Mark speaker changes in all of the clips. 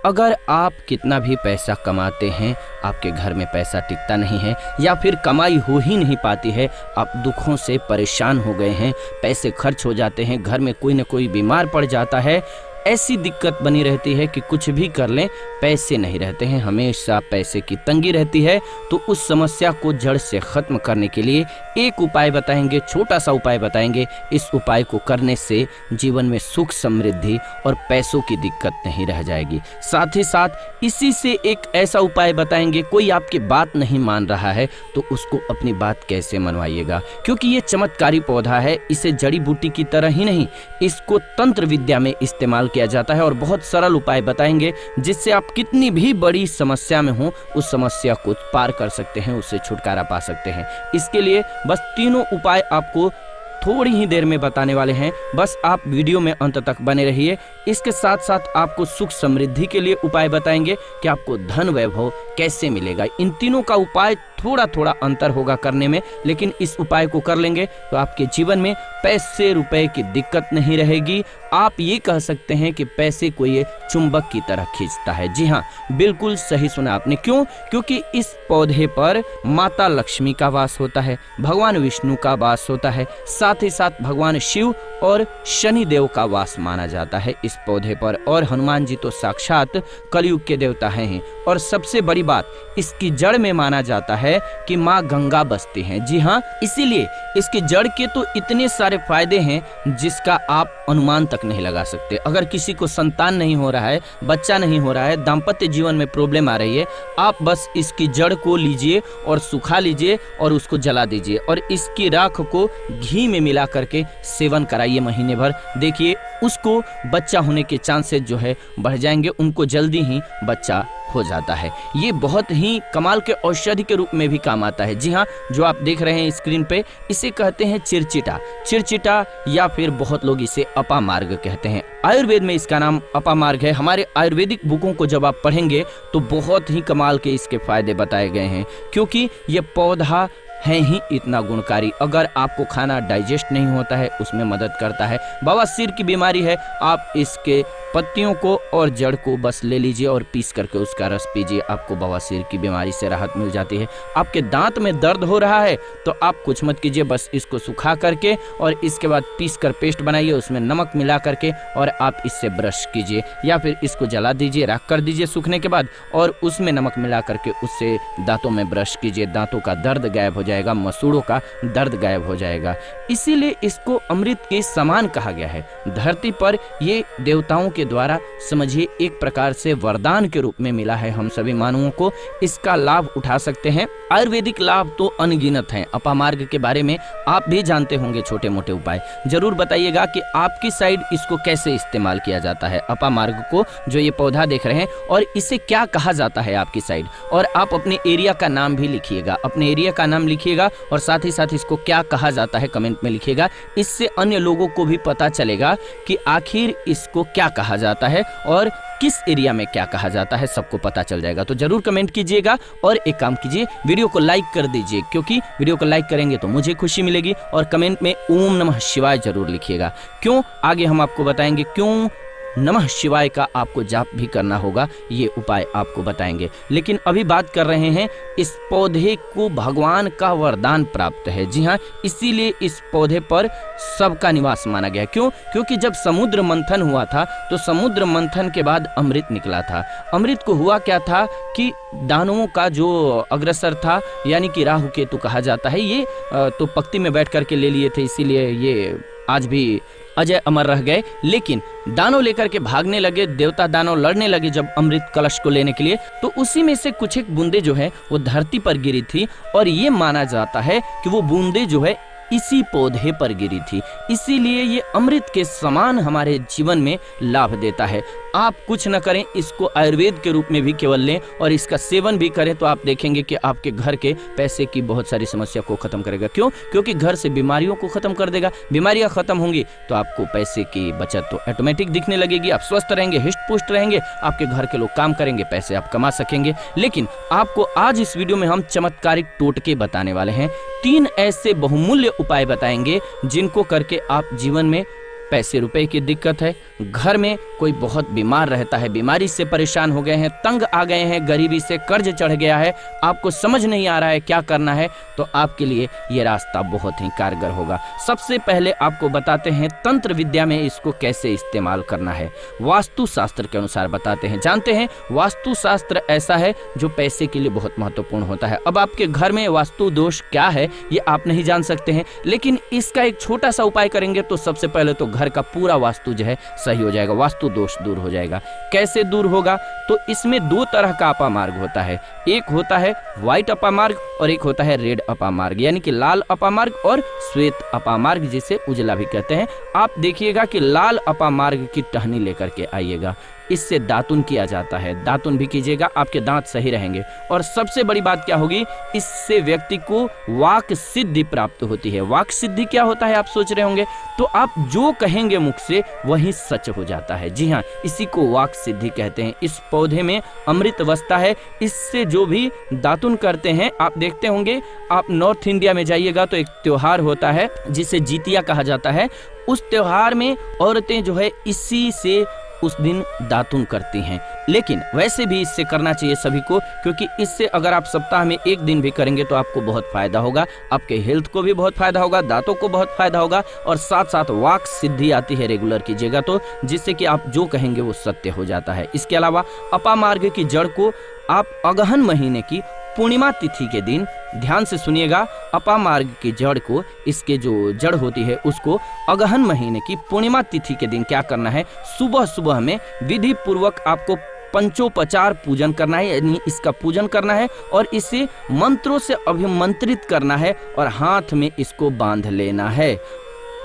Speaker 1: अगर आप कितना भी पैसा कमाते हैं, आपके घर में पैसा टिकता नहीं है या फिर कमाई हो ही नहीं पाती है, आप दुखों से परेशान हो गए हैं, पैसे खर्च हो जाते हैं, घर में कोई ना कोई बीमार पड़ जाता है, ऐसी दिक्कत बनी रहती है कि कुछ भी कर लें पैसे नहीं रहते हैं, हमेशा पैसे की तंगी रहती है, तो उस समस्या को जड़ से ख़त्म करने के लिए एक उपाय बताएंगे, छोटा सा उपाय बताएंगे। इस उपाय को करने से जीवन में सुख समृद्धि और पैसों की दिक्कत नहीं रह जाएगी। साथ ही साथ इसी से एक ऐसा उपाय बताएंगे, कोई आपकी बात नहीं मान रहा है तो उसको अपनी बात कैसे मनवाइएगा, क्योंकि ये चमत्कारी पौधा है। इसे जड़ी बूटी की तरह ही नहीं, इसको तंत्र विद्या में इस्तेमाल किया जाता है और बहुत सरल उपाय बताएंगे जिससे आप कितनी भी बड़ी समस्या में हो उस समस्या को पार कर सकते हैं, उससे छुटकारा पा सकते हैं। इसके लिए बस तीनों उपाय आपको थोड़ी ही देर में बताने वाले हैं, बस आप वीडियो में अंत तक बने रहिए। इसके साथ साथ आपको सुख समृद्धि के लिए उपाय बताएंगे कि आपको धन वैभव कैसे मिलेगा। इन तीनों का उपाय थोड़ा थोड़ा अंतर होगा करने में, लेकिन इस उपाय को कर लेंगे तो आपके जीवन में पैसे रुपए की दिक्कत नहीं रहेगी। आप ये कह सकते हैं कि पैसे को ये चुंबक की तरह खींचता है। जी हाँ, बिल्कुल सही सुना आपने। क्यों? क्योंकि इस पौधे पर माता लक्ष्मी का वास होता है, भगवान विष्णु का वास होता है, साथ ही साथ भगवान शिव और शनि देव का वास माना जाता है इस पौधे पर, और हनुमान जी तो साक्षात कलयुग के देवता हैं। और सबसे बड़ी बात, इसकी जड़ में माना जाता है कि माँ गंगा बसती हैं। जी हाँ, इसीलिए इसकी जड़ के तो इतने सारे फायदे हैं जिसका आप अनुमान तक नहीं लगा सकते। अगर किसी को संतान नहीं हो रहा है, बच्चा नहीं हो रहा है, दाम्पत्य जीवन में प्रॉब्लम आ रही है, आप बस इसकी जड़ को लीजिए और सुखा लीजिए और उसको जला दीजिए और इसकी राख को घी में मिला करके सेवन कराइए महीने भर। देखिए उसको बच्चा होने के चांसेस जो है बढ़ जाएंगे, उनको जल्दी ही बच्चा हो जाता है। ये बहुत ही कमाल के औषधि के रूप में भी काम आता है। जी हाँ, जो आप देख रहे हैं स्क्रीन पे, इसे कहते हैं चिरचिटा, चिरचिटा या फिर बहुत लोग इसे अपामार्ग कहते हैं। आयुर्वेद में इसका नाम अपामार्ग है। हमारे आयुर्वेदिक बुकों को जब आप पढ़ेंगे तो बहुत ही कमाल के इसके फायदे बताए गए हैं, क्योंकि ये पौधा है ही इतना गुणकारी। अगर आपको खाना डाइजेस्ट नहीं होता है उसमें मदद करता है। बवासीर की बीमारी है, आप इसके पत्तियों को और जड़ को बस ले लीजिए और पीस करके उसका रस पीजिए, आपको बवासीर की बीमारी से राहत मिल जाती है। आपके दांत में दर्द हो रहा है तो आप कुछ मत कीजिए, बस इसको सुखा करके और इसके बाद पीस कर पेस्ट बनाइए, उसमें नमक मिला करके और आप इससे ब्रश कीजिए या फिर इसको जला दीजिए, राख कर दीजिए सूखने के बाद और उसमें नमक मिला करके उससे दांतों में ब्रश कीजिए। दांतों का दर्द गायब हो जाएगा, मसूड़ों का दर्द गायब हो जाएगा। इसीलिए इसको अमृत के समान कहा गया है। धरती पर ये देवताओं के द्वारा समझिए एक प्रकार से वरदान के रूप में मिला है। हम सभी मानवों को इसका लाभ उठा सकते हैं। आयुर्वेदिक लाभ तो अनगिनत हैं। अपामार्ग के बारे में आप भी जानते होंगे छोटे मोटे उपाय। जरूर बताइएगा कि आपकी साइड इसको कैसे इस्तेमाल किया जाता है, अपामार्ग को, जो ये पौधा देख रहे हैं, और इसे क्या कहा जाता है आपकी साइड। और आप अपने एरिया का नाम भी लिखिएगा, अपने एरिया का नाम लिखिएगा और साथ ही साथ इसको क्या कहा जाता है कमेंट में लिखिएगा। इससे अन्य लोगों को भी पता चलेगा कि आखिर इसको क्या कहा जाता है और किस एरिया में क्या कहा जाता है, सबको पता चल जाएगा। तो जरूर कमेंट कीजिएगा और एक काम कीजिए, वीडियो को लाइक कर दीजिए, क्योंकि वीडियो को लाइक करेंगे तो मुझे खुशी मिलेगी। और कमेंट में ओम नमः शिवाय जरूर लिखिएगा। क्यों, आगे हम आपको बताएंगे क्यों नमः शिवाय का आपको जाप भी करना होगा, ये उपाय आपको बताएंगे। लेकिन अभी बात कर रहे हैं, इस पौधे को भगवान का वरदान प्राप्त है। जी हाँ, इसीलिए इस पौधे पर सबका निवास माना गया। क्यों? क्योंकि जब समुद्र मंथन हुआ था तो समुद्र मंथन के बाद अमृत निकला था। अमृत को हुआ क्या था कि दानवों का जो अग्रसर था, यानी कि राहु केतु कहा जाता है, ये तो पक्ति में बैठ करके ले लिए थे, इसीलिए ये आज भी अजय अमर रह गए। लेकिन दानव लेकर के भागने लगे, देवता दानव लड़ने लगे जब अमृत कलश को लेने के लिए, तो उसी में से कुछ एक बूंदे जो है वो धरती पर गिरी थी और ये माना जाता है कि वो बूंदे जो है इसी पौधे पर गिरी थी। इसीलिए ये अमृत के समान हमारे जीवन में लाभ देता है। आप कुछ न करें, इसको आयुर्वेद के रूप में भी केवल लें और इसका सेवन भी करें तो आप देखेंगे कि आपके घर के पैसे की बहुत सारी समस्या को खत्म करेगा। क्यों? क्योंकि घर से बीमारियों को खत्म कर देगा। बीमारियां खत्म होंगी तो आपको पैसे की बचत तो ऑटोमेटिक दिखने लगेगी, आप स्वस्थ रहेंगे, हिष्ट पुष्ट रहेंगे, आपके घर के लोग काम करेंगे, पैसे आप कमा सकेंगे। लेकिन आपको आज इस वीडियो में हम चमत्कारिक टोटके बताने वाले हैं। 3 ऐसे बहुमूल्य उपाय बताएंगे जिनको करके आप जीवन में पैसे रुपए की दिक्कत है, घर में कोई बहुत बीमार रहता है, बीमारी से परेशान हो गए हैं, तंग आ गए हैं, गरीबी से कर्ज चढ़ गया है, आपको समझ नहीं आ रहा है क्या करना है, तो आपके लिए ये रास्ता बहुत ही कारगर होगा। सबसे पहले आपको बताते हैं तंत्र विद्या में इसको कैसे इस्तेमाल करना है, वास्तु शास्त्र के अनुसार बताते हैं। जानते हैं वास्तु शास्त्र ऐसा है जो पैसे के लिए बहुत महत्वपूर्ण होता है। अब आपके घर में वास्तु दोष क्या है ये आप नहीं जान सकते हैं, लेकिन इसका एक छोटा सा उपाय करेंगे तो सबसे पहले तो घर का पूरा वास्तु जो है सही हो जाएगा, वास्तु दोष दूर हो जाएगा। कैसे दूर होगा? तो इसमें दो तरह का अपामार्ग होता है, एक होता है व्हाइट अपामार्ग और एक होता है रेड अपामार्ग, यानी कि लाल अपामार्ग और श्वेत अपामार्ग, जिसे उजला भी कहते हैं। आप देखिएगा कि लाल अपामार्ग की टहनी लेकर के आइएगा, इससे दातुन किया जाता है, दातुन भी कीजिएगा, आपके दांत सही रहेंगे। और सबसे बड़ी बात क्या होगी, इससे व्यक्ति को वाक सिद्धि प्राप्त होती है। वाक सिद्धि क्या होता है आप सोच रहे होंगे, तो आप जो कहेंगे मुख से वही सच हो जाता है। जी हाँ, इसी को वाक सिद्धि कहते हैं। इस पौधे में अमृत बसता है, इससे जो भी दातुन करते हैं, आप देखते होंगे, आप नॉर्थ इंडिया में जाइएगा तो एक त्योहार होता है जिसे जीतिया कहा जाता है। उस त्योहार में औरतें जो है इसी से उस दिन दातुन करती हैं। लेकिन वैसे भी इससे करना चाहिए सभी को, क्योंकि इससे अगर आप सप्ताह में एक दिन भी करेंगे तो आपको बहुत फायदा होगा, आपके हेल्थ को भी बहुत फायदा होगा, दांतों को बहुत फायदा होगा, और साथ साथ वाक सिद्धि आती है रेगुलर कीजिएगा तो, जिससे कि आप जो कहेंगे वो सत्य हो जाता है। इसके अलावा अपामार्ग की जड़ को आप अगहन महीने की पूर्णिमा तिथि के दिन, ध्यान से सुनिएगा, अपामार्ग की जड़ को, इसके जो जड़ होती है उसको अगहन महीने की पूर्णिमा तिथि के दिन क्या करना है, सुबह सुबह में विधि पूर्वक आपको पंचोपचार पूजन करना है, यानी इसका पूजन करना है और इसे मंत्रों से अभिमंत्रित करना है और हाथ में इसको बांध लेना है।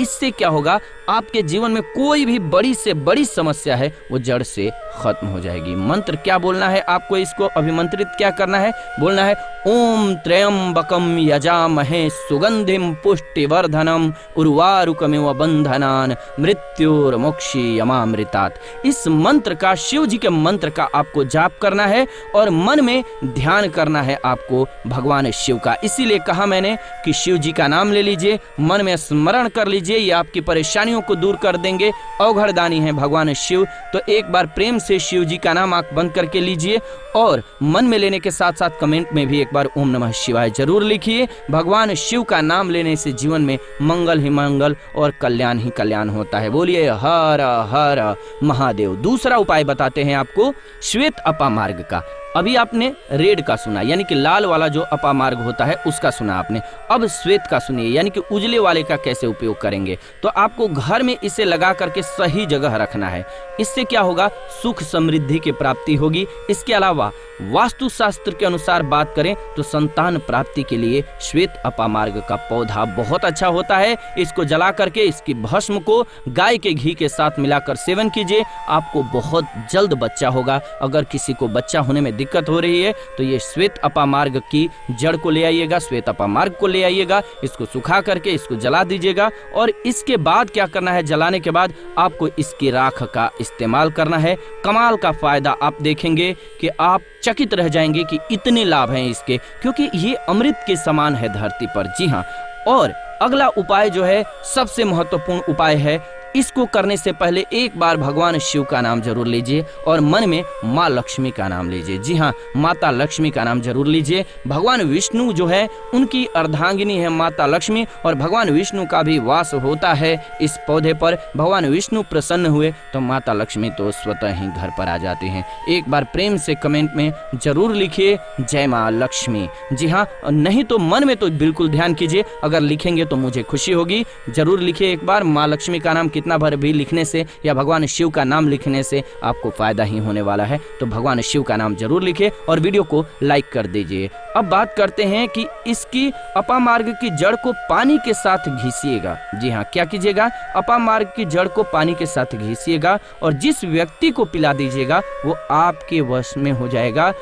Speaker 1: इससे क्या होगा, आपके जीवन में कोई भी बड़ी से बड़ी समस्या है वो जड़ से खत्म हो जाएगी। मंत्र क्या बोलना है आपको, इसको अभिमंत्रित क्या करना है, बोलना है ओम त्र्यंबकम यजामहे सुगंधिम पुष्टिवर्धनम उर्वारुकमिव बंधनान मृत्युर्मोक्षी यमामृतात्। इस मंत्र का, शिव जी के मंत्र का आपको जाप करना है और मन में ध्यान करना है आपको भगवान शिव का। इसीलिए कहा मैंने कि शिव जी का नाम ले लीजिए, मन में स्मरण कर लीजिए, ये आपकी परेशानियों को दूर कर देंगे। अवघड़दानी है भगवान शिव, तो एक बार प्रेम से शिव जी का नाम आंख बंद करके लीजिए और मन में लेने के साथ साथ कमेंट में भी एक बार ओम नमः शिवाय जरूर लिखिए। भगवान शिव का नाम लेने से जीवन में मंगल ही मंगल और कल्याण ही कल्याण होता है। बोलिए हर हर महादेव। दूसरा उपाय बताते हैं आपको श्वेत अपामार्ग का। अभी आपने रेड का सुना, यानी कि लाल वाला जो अपामार्ग होता है उसका सुना आपने, अब श्वेत का सुनिए, यानी कि उजले वाले का कैसे उपयोग करेंगे। तो आपको घर में इसे लगा करके सही जगह रखना है, इससे क्या होगा, सुख समृद्धि की प्राप्ति होगी। इसके अलावा वास्तु शास्त्र के अनुसार बात करें तो संतान प्राप्ति के लिए श्वेत अपामार्ग का पौधा बहुत अच्छा होता है। इसको जला करके इसकी भस्म को गाय के घी के साथ मिलाकर सेवन कीजिए, आपको बहुत जल्द बच्चा होगा। अगर किसी को बच्चा होने में दिक्कत हो रही है तो ये श्वेत अपामार्ग की जड़ को ले आइएगा, श्वेत अपामार्ग को ले आइएगा, इसको सुखा करके इसको जला दीजिएगा। और इसके बाद क्या करना है, जलाने के बाद आपको इसकी राख का इस्तेमाल करना है। कमाल का फायदा आप देखेंगे कि आप चकित रह जाएंगे कि इतने लाभ हैं इसके, क्योंकि ये अमृत के समान है धरती पर। जी हाँ, और अगला उपाय जो है सबसे महत्वपूर्ण उपाय है, इसको करने से पहले एक बार भगवान शिव का नाम जरूर लीजिए और मन में माँ लक्ष्मी का नाम लीजिए। जी हाँ, माता लक्ष्मी का नाम जरूर लीजिए। भगवान विष्णु जो है उनकी अर्धांगिनी है माता लक्ष्मी, और भगवान विष्णु का भी वास होता है इस पौधे पर। भगवान विष्णु प्रसन्न हुए तो माता लक्ष्मी तो स्वतः ही घर पर आ जाती हैं। एक बार प्रेम से कमेंट में जरूर लिखिए जय माँ लक्ष्मी। जी हाँ, नहीं तो मन में तो बिल्कुल ध्यान कीजिए, अगर लिखेंगे तो मुझे खुशी होगी। जरूर लिखिए एक बार, माँ लक्ष्मी का नाम कितना भर भी लिखने से या भगवान शिव का नाम लिखने से आपको फायदा ही होने वाला है। तो भगवान शिव का नाम जरूर लिखिए और वीडियो को लाइक कर दीजिए। अब बात करते हैं कि इसकी अपामार्ग की जड़ को पानी के साथ घिसिएगा। जी हाँ, क्या कीजिएगा, अपामार्ग की जड़ को पानी के साथ घिसिएगा और जिस व्यक्ति को पिला दीजिएगा वो आपके वश में हो जाएगा।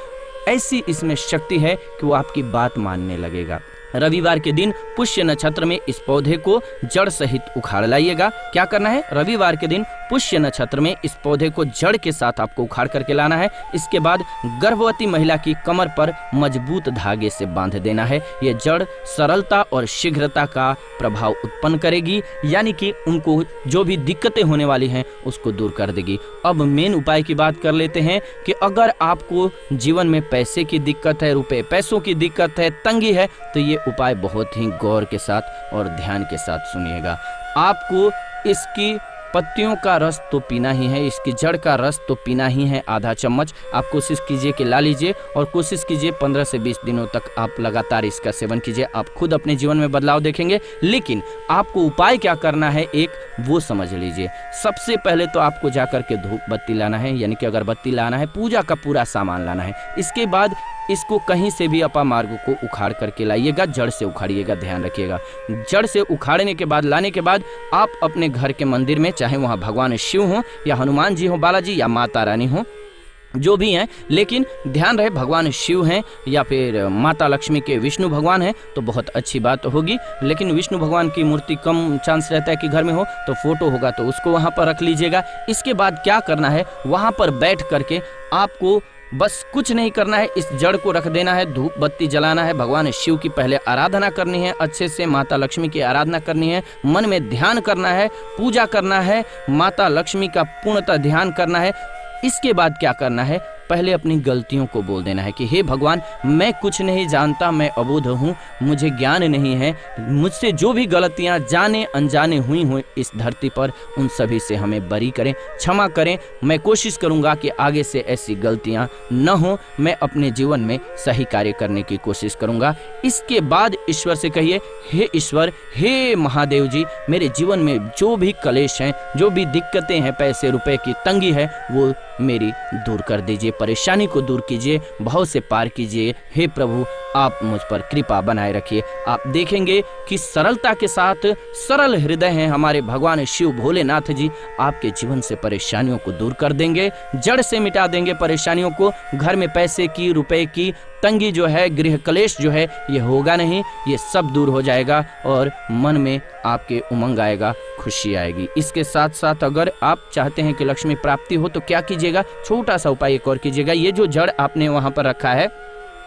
Speaker 1: ऐसी इसमें शक्ति है कि वो आपकी बात मानने लगेगा। रविवार के दिन पुष्य नक्षत्र में इस पौधे को जड़ सहित उखाड़ लाइएगा। क्या करना है, रविवार के दिन पुष्य नक्षत्र में इस पौधे को जड़ के साथ आपको उखाड़ करके लाना है। इसके बाद गर्भवती महिला की कमर पर मजबूत धागे से बांध देना है। ये जड़ सरलता और शीघ्रता का प्रभाव उत्पन्न करेगी, यानी कि उनको जो भी दिक्कतें होने वाली हैं उसको दूर कर देगी। अब मेन उपाय की बात कर लेते हैं कि अगर आपको जीवन में पैसे की दिक्कत है, रुपए पैसों की दिक्कत है, तंगी है, तो ये उपाय बहुत ही गौर के साथ और ध्यान के साथ सुनिएगा। आपको इसकी पत्तियों का रस तो पीना ही है, इसकी जड़ का रस तो पीना ही है, आधा चम्मच। आप कोशिश कीजिए कि ला लीजिए और कोशिश कीजिए 15 से 20 दिनों तक आप लगातार इसका सेवन कीजिए। आप खुद अपने जीवन में बदलाव देखेंगे। लेकिन आपको उपाय क्या करना है एक वो समझ लीजिए। सबसे पहले तो आपको जाकर के धूप बत्ती लाना है, यानी कि अगरबत्ती लाना है, पूजा का पूरा सामान लाना है। इसके बाद इसको कहीं से भी अपामार्ग को उखाड़ करके लाइएगा, जड़ से उखाड़िएगा, ध्यान रखिएगा। जड़ से उखाड़ने के बाद लाने के बाद आप अपने घर के मंदिर में, चाहे वहाँ भगवान शिव हो या हनुमान जी हो, बालाजी या माता रानी हो, जो भी हैं, लेकिन ध्यान रहे भगवान शिव हैं या फिर माता लक्ष्मी के विष्णु भगवान हैं तो बहुत अच्छी बात होगी। लेकिन विष्णु भगवान की मूर्ति कम चांस रहता है कि घर में हो, तो फोटो होगा तो उसको वहाँ पर रख लीजिएगा। इसके बाद क्या करना है, वहाँ पर बैठ करके आपको बस कुछ नहीं करना है, इस जड़ को रख देना है, धूप बत्ती जलाना है, भगवान शिव की पहले आराधना करनी है, अच्छे से माता लक्ष्मी की आराधना करनी है, मन में ध्यान करना है, पूजा करना है, माता लक्ष्मी का पूर्णतः ध्यान करना है। इसके बाद क्या करना है, पहले अपनी गलतियों को बोल देना है कि हे भगवान, मैं कुछ नहीं जानता, मैं अबोध हूँ, मुझे ज्ञान नहीं है, मुझसे जो भी गलतियाँ जाने अनजाने हुई हो इस धरती पर, उन सभी से हमें बरी करें, क्षमा करें। मैं कोशिश करूँगा कि आगे से ऐसी गलतियाँ न हो, मैं अपने जीवन में सही कार्य करने की कोशिश करूँगा। इसके बाद ईश्वर से कहिए, हे ईश्वर, हे महादेव जी, मेरे जीवन में जो भी कलेश हैं, जो भी दिक्कतें हैं, पैसे रुपए की तंगी है, वो मेरी दूर कर दीजिए, परेशानी को दूर कीजिए, भाव से पार कीजिए। हे प्रभु, आप मुझ पर कृपा बनाए रखिए। आप देखेंगे कि सरलता के साथ, सरल हृदय हैं हमारे भगवान शिव भोलेनाथ जी, आपके जीवन से परेशानियों को दूर कर देंगे, जड़ से मिटा देंगे परेशानियों को। घर में पैसे की, रुपए की तंगी जो है, गृह कलेश जो है, ये होगा नहीं, ये सब दूर हो जाएगा और मन में आपके उमंग आएगा, खुशी आएगी। इसके साथ साथ अगर आप चाहते हैं कि लक्ष्मी प्राप्ति हो तो क्या कीजिएगा, छोटा सा उपाय एक और कीजिएगा। ये जो जड़ आपने वहां पर रखा है,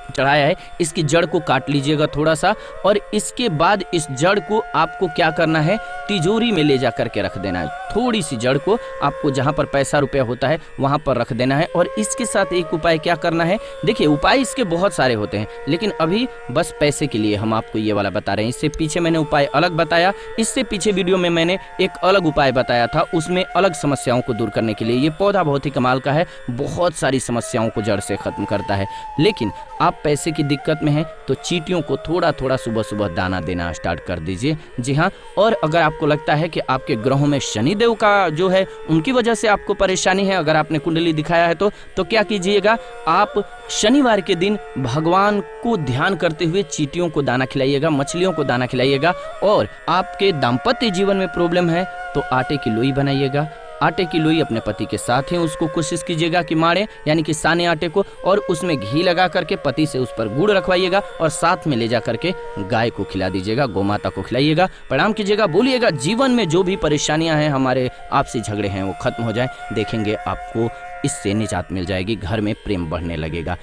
Speaker 1: चढ़ाया है, इसकी जड़ को काट लीजिएगा थोड़ा सा, और इसके बाद इस जड़ को आपको क्या करना है, तिजोरी में ले जा करके रख देना है। थोड़ी सी जड़ को आपको जहाँ पर पैसा रुपया होता है वहाँ पर रख देना है। और इसके साथ एक उपाय क्या करना है, देखिए उपाय इसके बहुत सारे होते हैं, लेकिन अभी बस पैसे के लिए हम आपको ये वाला बता रहे हैं। इससे पीछे मैंने उपाय अलग बताया, इससे पीछे वीडियो में मैंने एक अलग उपाय बताया था, उसमें अलग समस्याओं को दूर करने के लिए। ये पौधा बहुत ही कमाल का है, बहुत सारी समस्याओं को जड़ से खत्म करता है। लेकिन आप पैसे की दिक्कत में हैं तो चींटियों को थोड़ा थोड़ा सुबह सुबह दाना देना स्टार्ट कर दीजिए। जी हाँ, और अगर आपको लगता है कि आपके ग्रहों में शनिदेव का जो है उनकी वजह से आपको परेशानी है, अगर आपने कुंडली दिखाया है तो क्या कीजिएगा, आप शनिवार के दिन भगवान को ध्यान करते हुए चींटियों को दाना खिलाइएगा, मछलियों को दाना खिलाइएगा। और आपके दाम्पत्य जीवन में प्रॉब्लम है तो आटे की लोई बनाइएगा, आटे की लोई अपने पति के साथ है उसको कोशिश कीजिएगा कि मारे, यानी कि साने आटे को, और उसमें घी लगा करके पति से उस पर गुड़ रखवाइएगा और साथ में ले जा करके गाय को खिला दीजिएगा, गोमाता को खिलाइएगा, प्रणाम कीजिएगा, बोलिएगा जीवन में जो भी परेशानियां हैं, हमारे आपसी झगड़े हैं, वो खत्म हो जाए। देखेंगे आपको इससे निजात मिल जाएगी, घर में प्रेम बढ़ने लगेगा।